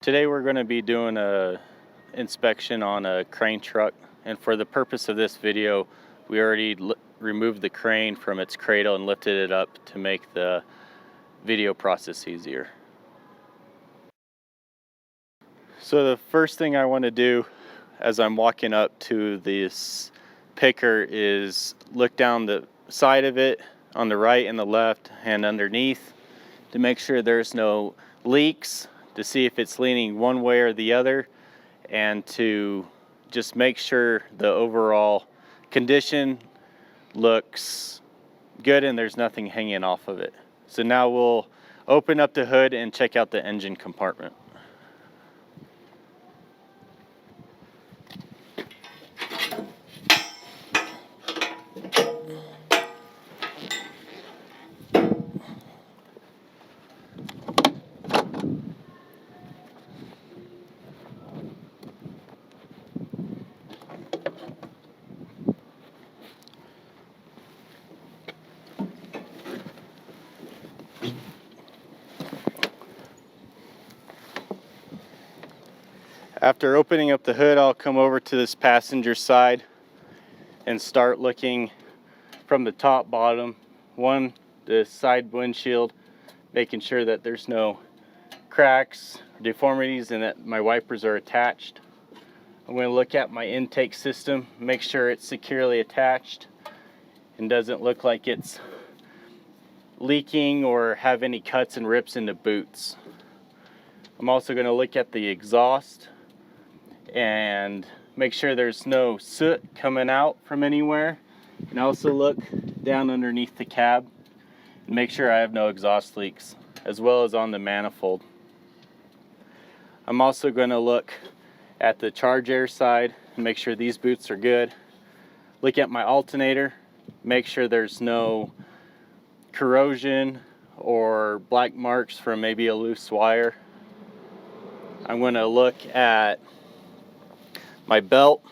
Today we're going to be doing a inspection on a crane truck, and for the purpose of this video we already removed the crane from its cradle and lifted it up to make the video process easier. So the first thing I want to do as I'm walking up to this picker is look down the side of it on the right and the left and underneath to make sure there's no leaks, to see if it's leaning one way or the other, and to just make sure the overall condition looks good and there's nothing hanging off of it. So now we'll open up the hood and check out the engine compartment. After opening up the hood, I'll come over to this passenger side and start looking from the top, bottom, the side windshield, making sure that there's no cracks, deformities, and that my wipers are attached. I'm going to look at my intake system, make sure it's securely attached and doesn't look like it's leaking or have any cuts and rips in the boots. I'm also going to look at the exhaust and make sure there's no soot coming out from anywhere, and also look down underneath the cab and make sure I have no exhaust leaks, as well as on the manifold. I'm also going to look at the charge air side and make sure these boots are good. Look at my alternator, make sure there's no corrosion or black marks from maybe a loose wire. I'm going to look at my belt,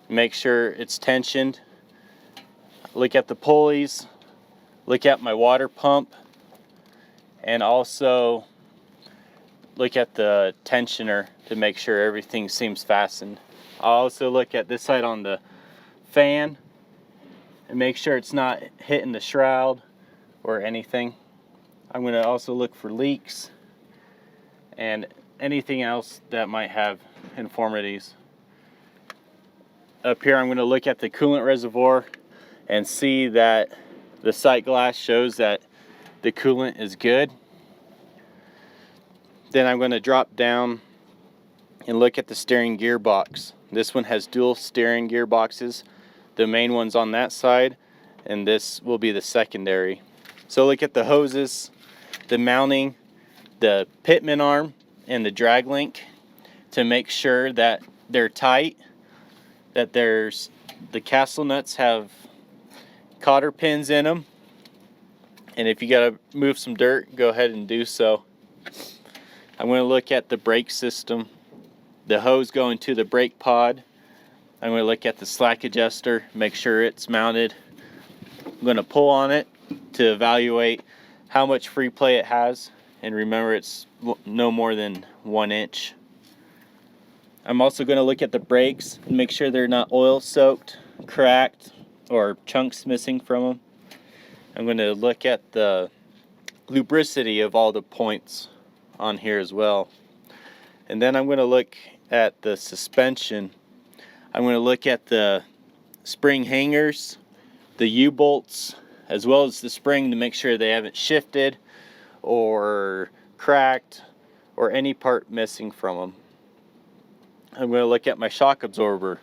make sure it's tensioned. Look at the pulleys, look at my water pump, and also look at the tensioner to make sure everything seems fastened. I'll also look at this side on the fan and make sure it's not hitting the shroud or anything. I'm going to also look for leaks and anything else that might have infirmities. Up here I'm going to look at the coolant reservoir and see that the sight glass shows that the coolant is good. Then I'm going to drop down and look at the steering gearbox. This one has dual steering gearboxes. The main one's on that side and this will be the secondary. So look at the hoses, the mounting, the pitman arm, and the drag link to make sure that they're tight, that the castle nuts have cotter pins in them, and if you gotta move some dirt, go ahead and do so. I'm going to look at the brake system, the hose going to the brake pod. I'm going to look at the slack adjuster, make sure it's mounted. I'm going to pull on it to evaluate how much free play it has, and remember it's no more than 1 inch. I'm also going to look at the brakes and make sure they're not oil soaked, cracked, or chunks missing from them. I'm going to look at the lubricity of all the points on here as well. And then I'm going to look at the suspension. I'm going to look at the spring hangers, the U-bolts, as well as the spring to make sure they haven't shifted or cracked or any part missing from them. I'm going to look at my shock absorber,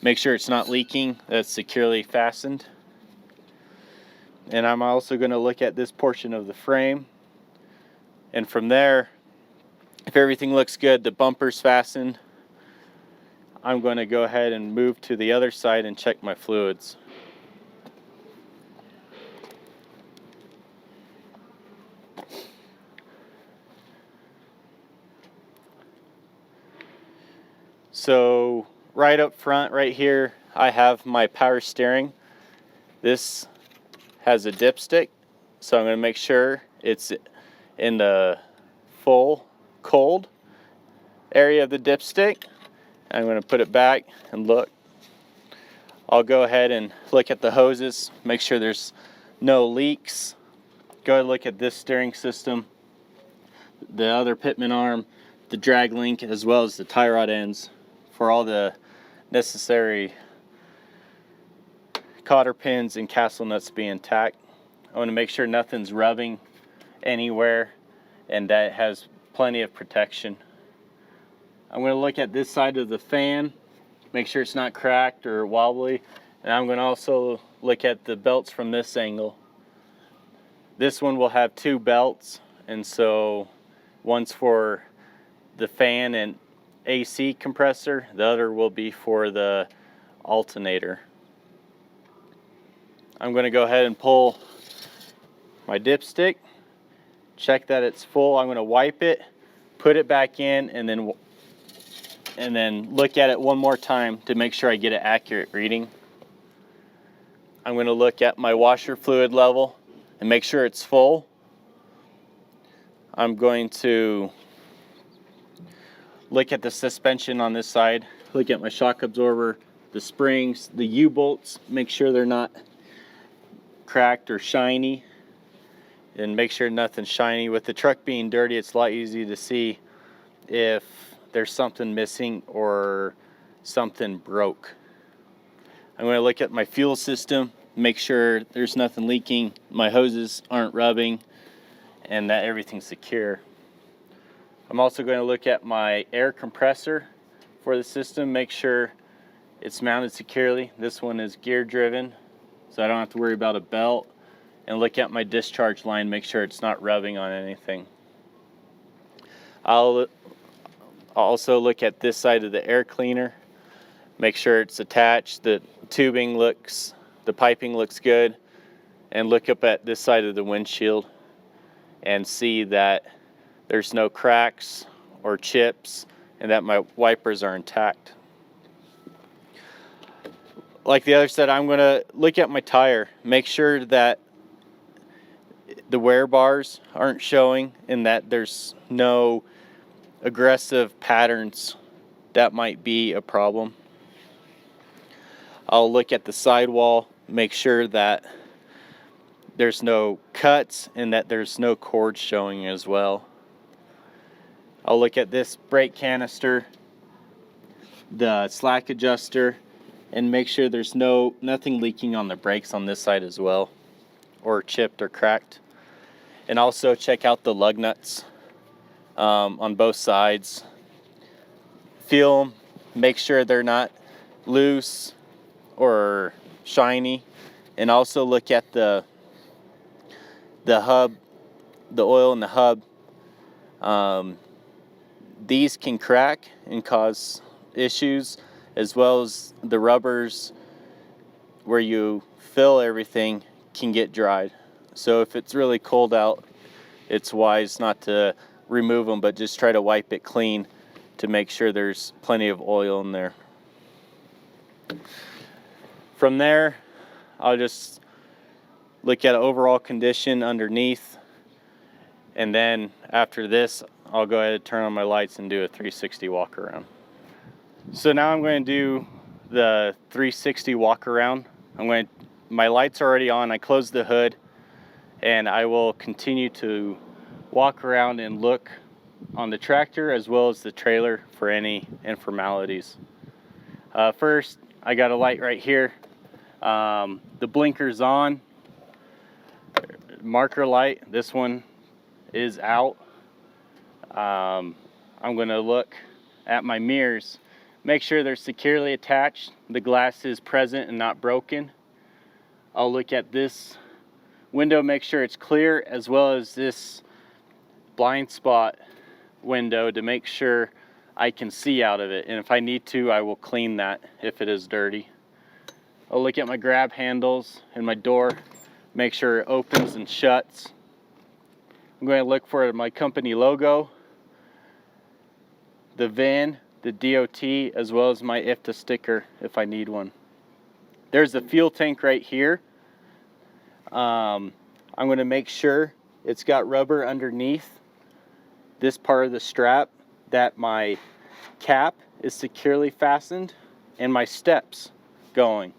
make sure it's not leaking, that's securely fastened. And I'm also going to look at this portion of the frame, and from there, if everything looks good, the bumper's fastened, I'm going to go ahead and move to the other side and check my fluids. So right up front right here I have my power steering. This has a dipstick, so I'm going to make sure it's in the full cold area of the dipstick. I'm going to put it back and look. I'll go ahead and look at the hoses, make sure there's no leaks. Go ahead and look at this steering system, the other pitman arm, the drag link, as well as the tie rod ends for all the necessary cotter pins and castle nuts to be intact. I want to make sure nothing's rubbing anywhere and that it has plenty of protection. I'm going to look at this side of the fan, make sure it's not cracked or wobbly, and I'm going to also look at the belts from this angle. This one will have two belts, and so one's for the fan and AC compressor, the other will be for the alternator. I'm going to go ahead and pull my dipstick, check that it's full. I'm going to wipe it, put it back in, and then look at it one more time to make sure I get an accurate reading. I'm going to look at my washer fluid level and make sure it's full. I'm going to look at the suspension on this side, look at my shock absorber, the springs, the U-bolts, make sure they're not cracked or shiny, and make sure nothing's shiny. With the truck being dirty, it's a lot easier to see if there's something missing or something broke. I'm going to look at my fuel system, make sure there's nothing leaking, my hoses aren't rubbing, and that everything's secure. I'm also going to look at my air compressor for the system, make sure it's mounted securely. This one is gear driven, so I don't have to worry about a belt. And look at my discharge line, make sure it's not rubbing on anything. I'll also look at this side of the air cleaner, make sure it's attached, the tubing looks, the piping looks good, and look up at this side of the windshield and see that there's no cracks or chips and that my wipers are intact. Like the other side, I'm going to look at my tire, make sure that the wear bars aren't showing and that there's no aggressive patterns that might be a problem. I'll look at the sidewall, make sure that there's no cuts and that there's no cords showing as well. I'll look at this brake canister, the slack adjuster, and make sure there's nothing leaking on the brakes on this side as well, or chipped or cracked. And also check out the lug nuts on both sides. Feel them, make sure they're not loose or shiny, and also look at the hub, the oil in the hub. These can crack and cause issues, as well as the rubbers where you fill everything can get dried. So if it's really cold out, it's wise not to remove them, but just try to wipe it clean to make sure there's plenty of oil in there. From there, I'll just look at overall condition underneath, and then after this, I'll go ahead and turn on my lights and do a 360 walk around. So now I'm going to do the 360 walk around. My lights are already on. I closed the hood, and I will continue to walk around and look on the tractor as well as the trailer for any informalities. First, I got a light right here. The blinker's on. Marker light, this one is out. I'm going to look at my mirrors, make sure they're securely attached, the glass is present and not broken. I'll look at this window, make sure it's clear, as well as this blind spot window to make sure I can see out of it, and if I need to, I will clean that if it is dirty. I'll look at my grab handles and my door, make sure it opens and shuts. I'm going to look for my company logo, the VIN, the DOT, as well as my IFTA sticker if I need one. There's the fuel tank right here. I'm going to make sure it's got rubber underneath this part of the strap that my cap is securely fastened and my steps going.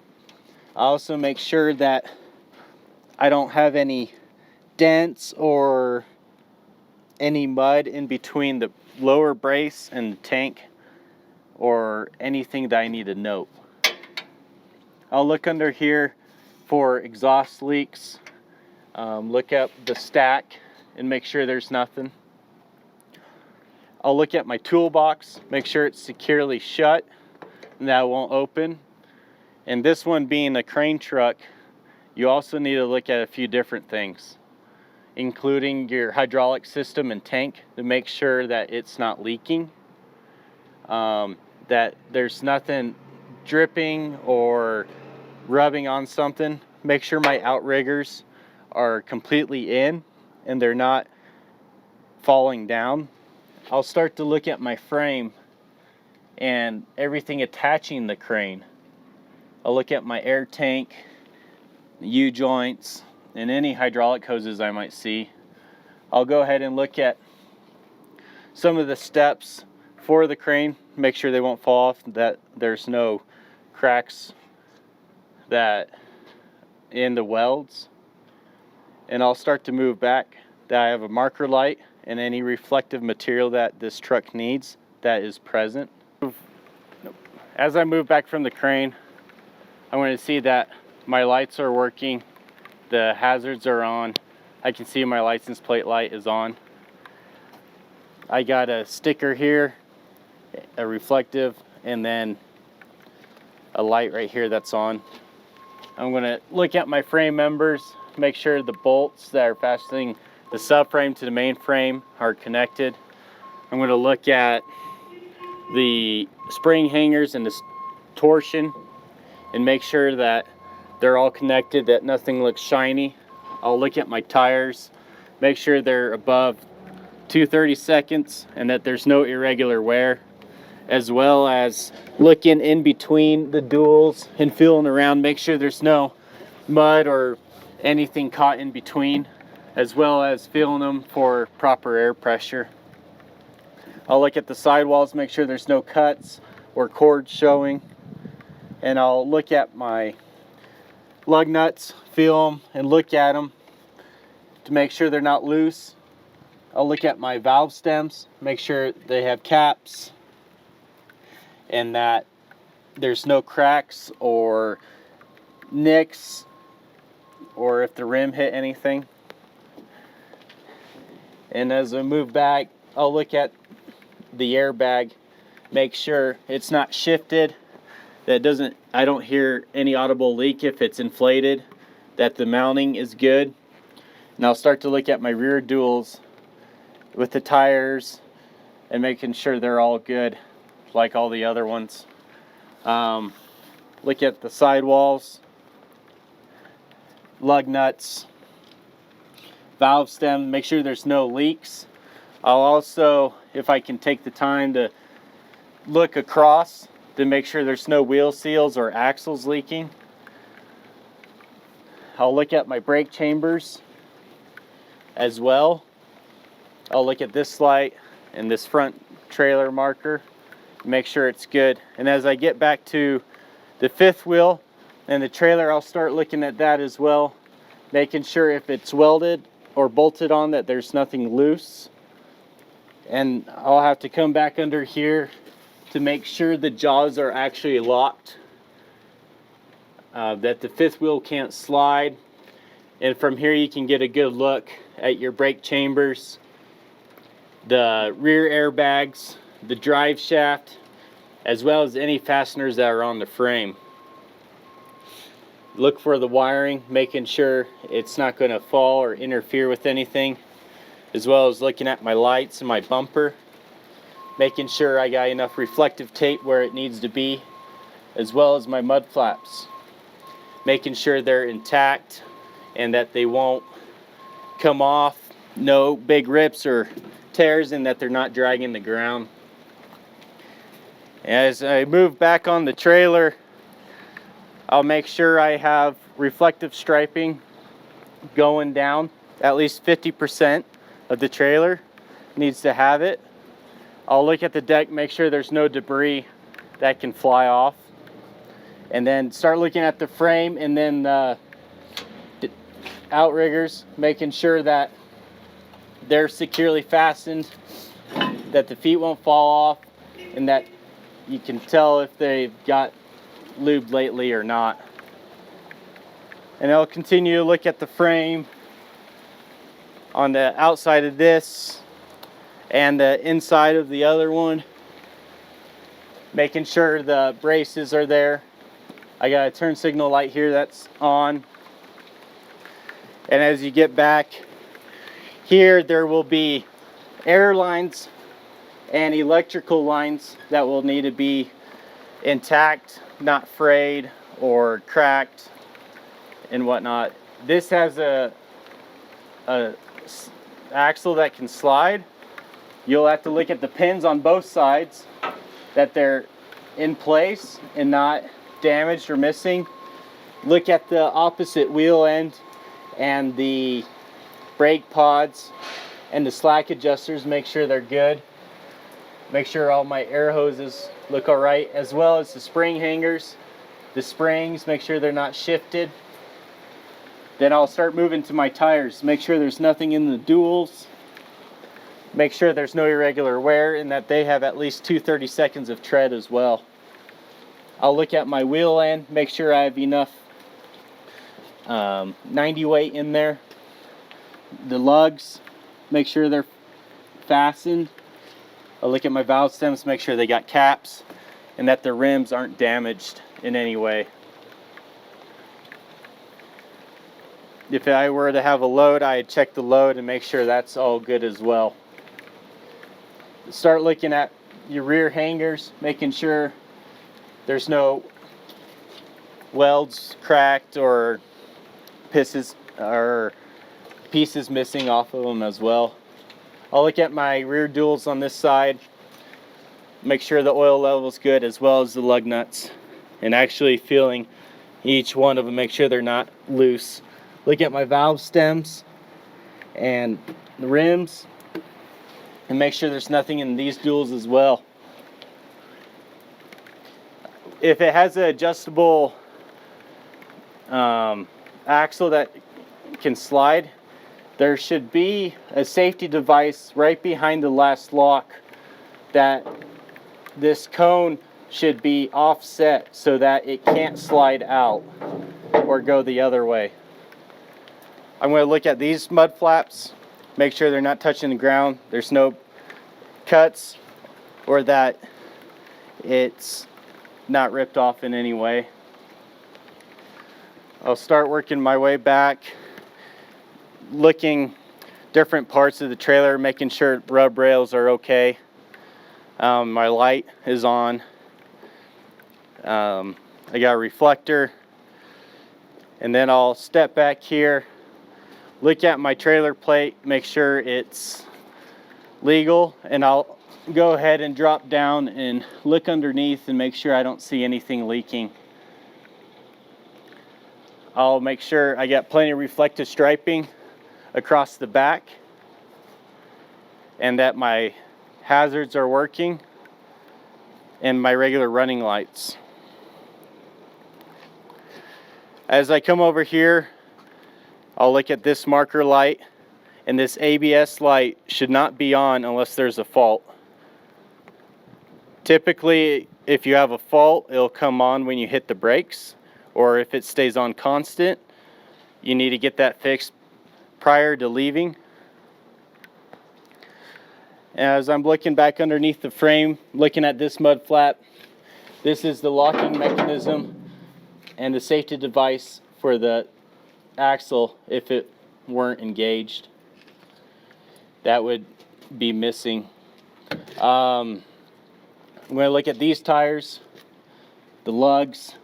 I also make sure that I don't have any dents or any mud in between the lower brace and the tank or anything that I need to note. I'll look under here for exhaust leaks, look up the stack and make sure there's nothing. I'll look at my toolbox, make sure it's securely shut and that won't open. And this one being a crane truck, you also need to look at a few different things, including your hydraulic system and tank to make sure that it's not leaking, that there's nothing dripping or rubbing on something. Make sure my outriggers are completely in and they're not falling down. I'll start to look at my frame and everything attaching the crane. I'll look at my air tank, the U-joints, and any hydraulic hoses I might see. I'll go ahead and look at some of the steps for the crane, make sure they won't fall off, that there's no cracks that in the welds. And I'll start to move back, that I have a marker light and any reflective material that this truck needs that is present. As I move back from the crane, I'm going to see that my lights are working, the hazards are on. I can see my license plate light is on. I got a sticker here, a reflective, and then a light right here that's on. I'm going to look at my frame members, make sure the bolts that are fastening the subframe to the main frame are connected. I'm going to look at the spring hangers and the torsion and make sure that they're all connected, that nothing looks shiny. I'll look at my tires, make sure they're above 2/32 and that there's no irregular wear, as well as looking in between the duals and feeling around, make sure there's no mud or anything caught in between, as well as feeling them for proper air pressure. I'll look at the sidewalls, make sure there's no cuts or cords showing. And I'll look at my lug nuts, feel them and look at them to make sure they're not loose. I'll look at my valve stems, make sure they have caps and that there's no cracks or nicks or if the rim hit anything. And as I move back, I'll look at the airbag, make sure it's not shifted, that I don't hear any audible leak if it's inflated, that the mounting is good. And I'll start to look at my rear duals with the tires and making sure they're all good like all the other ones. Look at the sidewalls, lug nuts, valve stem, make sure there's no leaks. I'll also, if I can take the time to look across to make sure there's no wheel seals or axles leaking. I'll look at my brake chambers as well. I'll look at this light and this front trailer marker, make sure it's good. And as I get back to the fifth wheel and the trailer, I'll start looking at that as well, making sure if it's welded or bolted on that there's nothing loose. And I'll have to come back under here to make sure the jaws are actually locked, that the fifth wheel can't slide. And from here you can get a good look at your brake chambers, the rear airbags, the drive shaft, as well as any fasteners that are on the frame. Look for the wiring, making sure it's not going to fall or interfere with anything, as well as looking at my lights and my bumper, making sure I got enough reflective tape where it needs to be, as well as my mud flaps, making sure they're intact and that they won't come off, no big rips or tears, and that they're not dragging the ground. As I move back on the trailer, I'll make sure I have reflective striping going down. At least 50% of the trailer needs to have it. I'll look at the deck, make sure there's no debris that can fly off, and then start looking at the frame and then the outriggers, making sure that they're securely fastened, that the feet won't fall off, and that you can tell if they've got lubed lately or not. And I'll continue to look at the frame on the outside of this and the inside of the other one, making sure the braces are there. I got a turn signal light here that's on. And as you get back here, there will be air lines and electrical lines that will need to be intact, not frayed or cracked and whatnot. This has a axle that can slide. You'll have to look at the pins on both sides, that they're in place and not damaged or missing. Look at the opposite wheel end and the brake pods and the slack adjusters, make sure they're good. Make sure all my air hoses look all right, as well as the spring hangers, the springs, make sure they're not shifted. Then I'll start moving to my tires, make sure there's nothing in the duals, make sure there's no irregular wear, and that they have at least 2/32 of tread as well. I'll look at my wheel end, make sure I have enough 90 weight in there. The lugs, make sure they're fastened. I'll look at my valve stems, make sure they got caps and that the rims aren't damaged in any way. If I were to have a load, I'd check the load and make sure that's all good as well. Start looking at your rear hangers, making sure there's no welds cracked or pieces missing off of them as well. I'll look at my rear duals on this side, make sure the oil level is good, as well as the lug nuts, and actually feeling each one of them, make sure they're not loose. Look at my valve stems and the rims and make sure there's nothing in these duals as well. If it has an adjustable axle that can slide, there should be a safety device right behind the last lock that this cone should be offset so that it can't slide out or go the other way. I'm going to look at these mud flaps, make sure they're not touching the ground, there's no cuts, or that it's not ripped off in any way. I'll start working my way back, looking different parts of the trailer, making sure rub rails are okay. My light is on. I got a reflector. And then I'll step back here, look at my trailer plate, make sure it's legal, and I'll go ahead and drop down and look underneath and make sure I don't see anything leaking. I'll make sure I got plenty of reflective striping across the back and that my hazards are working and my regular running lights. As I come over here, I'll look at this marker light, and this ABS light should not be on unless there's a fault. Typically, if you have a fault, it'll come on when you hit the brakes, or if it stays on constant, you need to get that fixed prior to leaving. As I'm looking back underneath the frame, looking at this mud flap, this is the locking mechanism and the safety device for the axle. If it weren't engaged, that would be missing. I'm going to look at these tires, the lugs,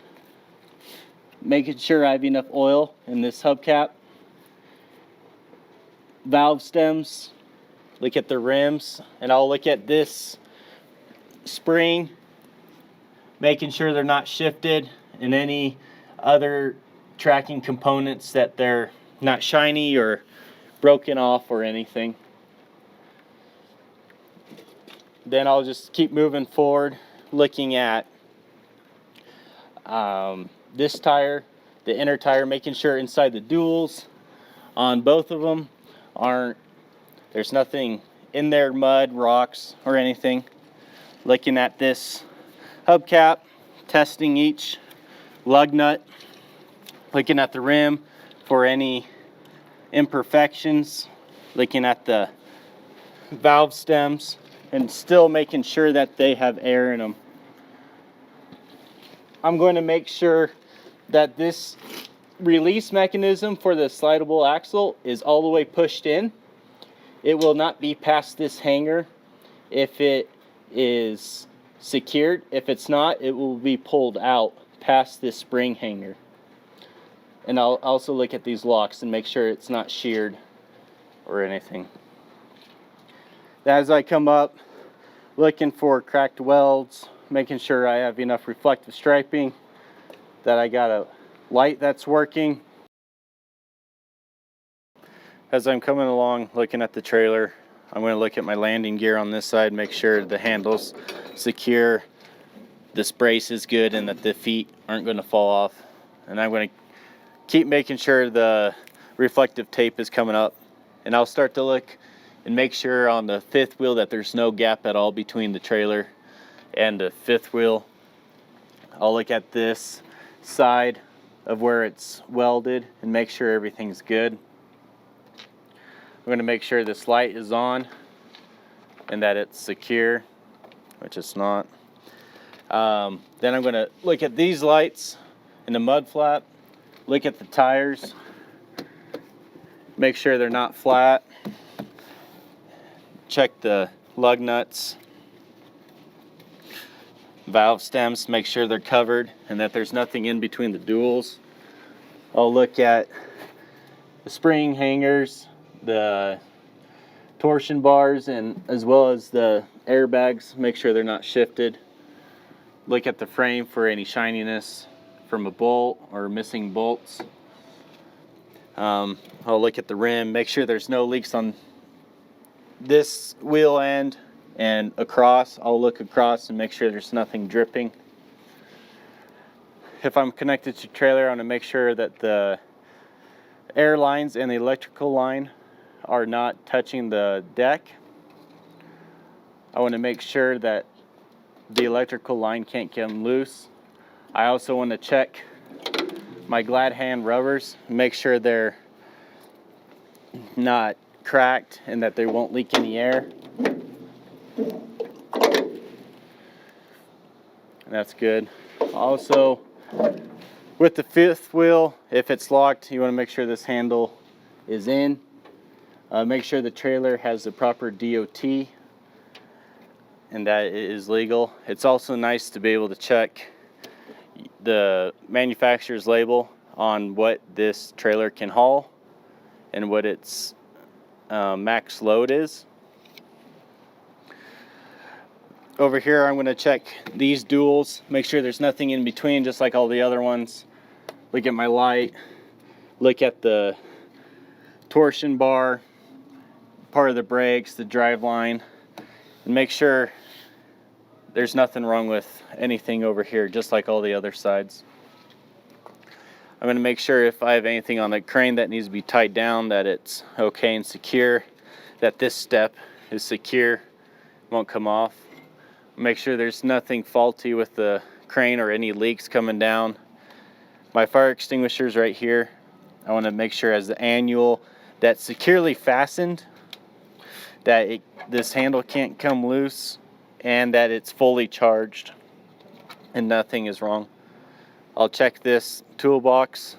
making sure I have enough oil in this hubcap, valve stems, look at the rims, and I'll look at this spring, making sure they're not shifted, and any other tracking components that they're not shiny or broken off or anything. then I'll just keep moving forward, looking at this tire, the inner tire, making sure inside the duals on both of them there's nothing in there, mud, rocks, or anything. Looking at this hubcap, testing each lug nut, looking at the rim for any imperfections, looking at the valve stems, and still making sure that they have air in them. I'm going to make sure that this release mechanism for the slidable axle is all the way pushed in. It will not be past this hanger if it is secured. If it's not, it will be pulled out past this spring hanger. And I'll also look at these locks and make sure it's not sheared or anything. As I come up, looking for cracked welds, making sure I have enough reflective striping, that I got a light that's working. As I'm coming along looking at the trailer, I'm going to look at my landing gear on this side, make sure the handle's secure, this brace is good, and that the feet aren't going to fall off. And I'm going to keep making sure the reflective tape is coming up. And I'll start to look and make sure on the fifth wheel that there's no gap at all between the trailer and the fifth wheel. I'll look at this side of where it's welded and make sure everything's good. I'm going to make sure this light is on and that it's secure, which it's not. Then I'm going to look at these lights in the mud flap, look at the tires, make sure they're not flat, check the lug nuts, valve stems, make sure they're covered and that there's nothing in between the duals. I'll look at the spring hangers, the torsion bars, and as well as the airbags, make sure they're not shifted. Look at the frame for any shininess from a bolt or missing bolts. I'll look at the rim, make sure there's no leaks on this wheel end and across. I'll look across and make sure there's nothing dripping. If I'm connected to trailer, I want to make sure that the air lines and the electrical line are not touching the deck. I want to make sure that the electrical line can't come loose. I also want to check my glad hand rubbers, make sure they're not cracked and that they won't leak any air. And that's good. Also, with the fifth wheel, if it's locked, you want to make sure this handle is in. Make sure the trailer has the proper DOT and that it is legal. It's also nice to be able to check the manufacturer's label on what this trailer can haul and what its max load is. Over here, I'm going to check these duals, make sure there's nothing in between, just like all the other ones. Look at my light, look at the torsion bar, part of the brakes, the drive line, and make sure there's nothing wrong with anything over here, just like all the other sides. I'm going to make sure if I have anything on the crane that needs to be tied down, that it's okay and secure, that this step is secure, won't come off. Make sure there's nothing faulty with the crane or any leaks coming down. My fire extinguisher's right here. I want to make sure as the annual that's securely fastened, that this handle can't come loose, and that it's fully charged and nothing is wrong. I'll check this toolbox,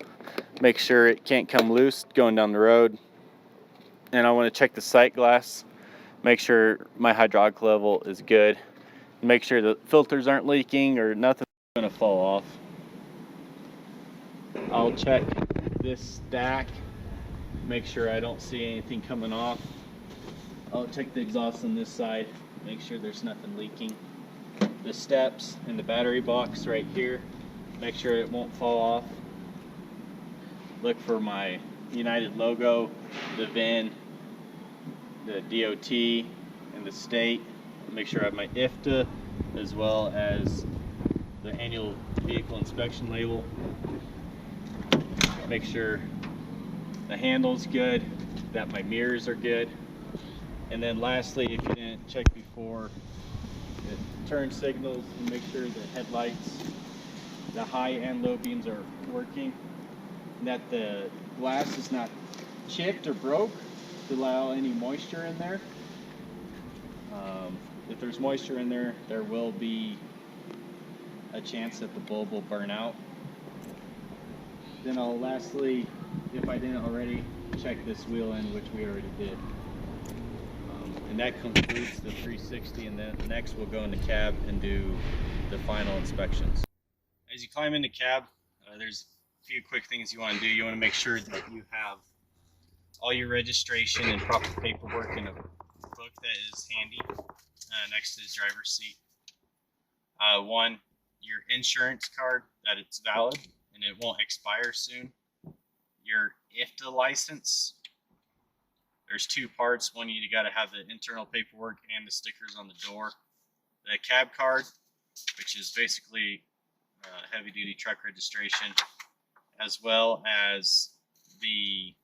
make sure it can't come loose going down the road. And I want to check the sight glass, make sure my hydraulic level is good. Make sure the filters aren't leaking or nothing's going to fall off. I'll check this stack, make sure I don't see anything coming off. I'll check the exhaust on this side, make sure there's nothing leaking. The steps and the battery box right here, make sure it won't fall off. Look for my United logo, the VIN, the DOT, and the state, Make sure I have my IFTA as well as the annual vehicle inspection label. Make sure the handle's good, that my mirrors are good. And then lastly, if you didn't check before, the turn signals, and make sure the headlights, the high and low beams are working, and that the glass is not chipped or broke to allow any moisture in there. If there's moisture in there, there will be a chance that the bulb will burn out. Then I'll lastly, if I didn't already, check this wheel in, which we already did. And that concludes the 360, and then next we'll go into cab and do the final inspections. As you climb into cab, there's a few quick things you want to do. You want to make sure that you have all your registration and proper paperwork in a book that is handy next to the driver's seat. One, your insurance card, that it's valid and it won't expire soon. Your IFTA license. There's two parts. One, you got to have the internal paperwork and the stickers on the door. The cab card, which is basically heavy duty truck registration, as well as the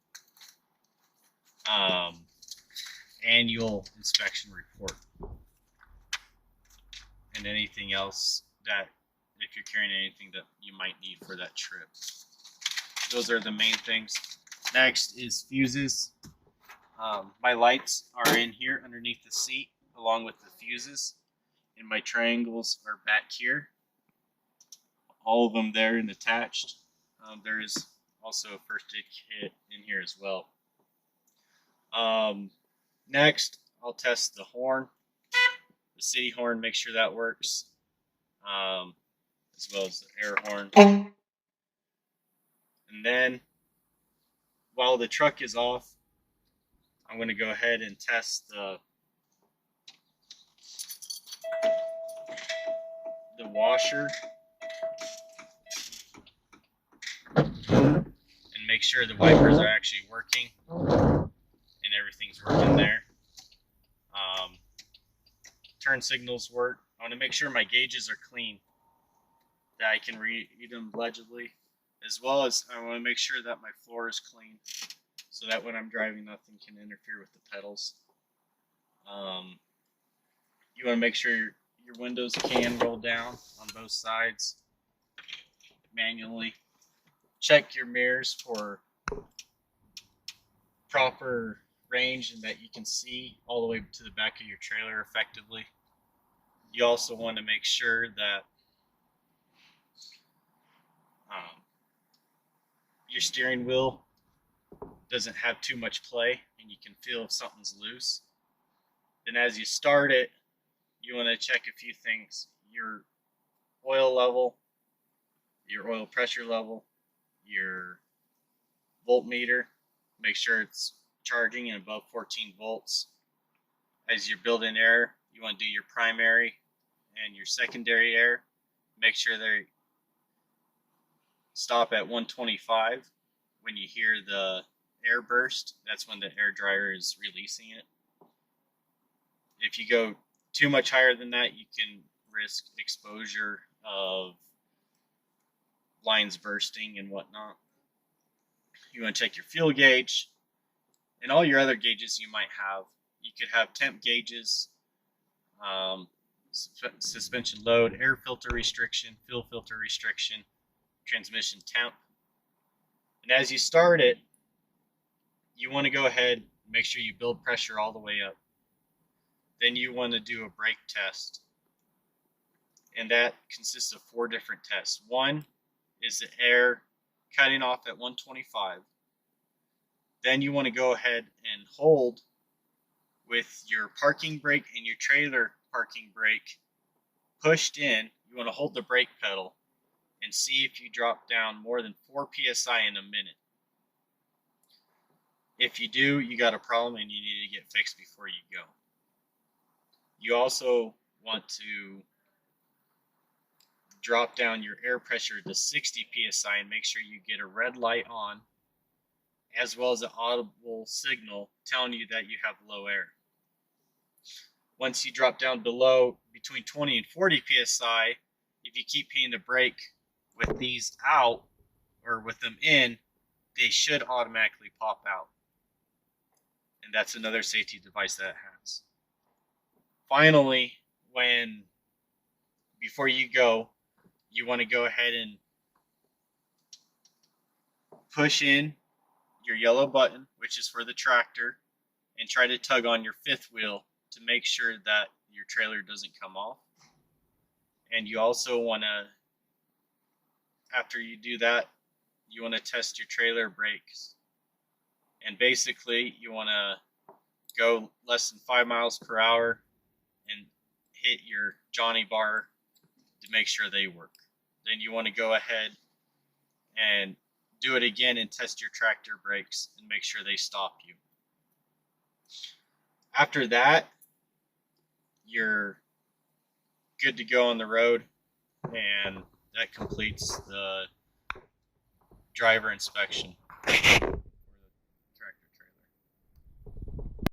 annual inspection report, and anything else that, if you're carrying anything that you might need for that trip. Those are the main things. Next is fuses. My lights are in here underneath the seat along with the fuses, and my triangles are back here. All of them there and attached. There is also a first aid kit in here as well. Next, I'll test the horn, the city horn, make sure that works, as well as the air horn. And then, while the truck is off, I'm going to go ahead and test the washer and make sure the wipers are actually working and everything's working there. Turn signals work. I want to make sure my gauges are clean, that I can read them legibly, as well as I want to make sure that my floor is clean, so that when I'm driving, nothing can interfere with the pedals. You want to make sure your windows can roll down on both sides manually. Check your mirrors for proper range and that you can see all the way to the back of your trailer effectively. You also want to make sure that your steering wheel doesn't have too much play and you can feel if something's loose. Then as you start it, you want to check a few things: your oil level, your oil pressure level, your voltmeter. Make sure it's charging and above 14 volts. As you're building air, you want to do your primary and your secondary air. Make sure they stop at 125. When you hear the air burst, that's when the air dryer is releasing it. If you go too much higher than that, you can risk exposure of lines bursting and whatnot. You want to check your fuel gauge and all your other gauges you might have. You could have temp gauges, suspension load, air filter restriction, fuel filter restriction, transmission temp. And as you start it, you want to go ahead and make sure you build pressure all the way up. Then you want to do a brake test. And that consists of 4 different tests. One is the air cutting off at 125. Then you want to go ahead and hold with your parking brake and your trailer parking brake pushed in. You want to hold the brake pedal and see if you drop down more than 4 psi in a minute. If you do, you got a problem and you need to get fixed before you go. You also want to drop down your air pressure to 60 psi and make sure you get a red light on, as well as an audible signal telling you that you have low air. Once you drop down below between 20 and 40 psi, if you keep hitting the brake with these out or with them in, they should automatically pop out. And that's another safety device that it has. Finally, before you go, you want to go ahead and push in your yellow button, which is for the tractor, and try to tug on your fifth wheel to make sure that your trailer doesn't come off. And you also want to, after you do that, you want to test your trailer brakes. And basically, you want to go less than 5 miles per hour and hit your Johnny bar to make sure they work. Then you want to go ahead and do it again and test your tractor brakes and make sure they stop you. After that, you're good to go on the road, and that completes the driver inspection.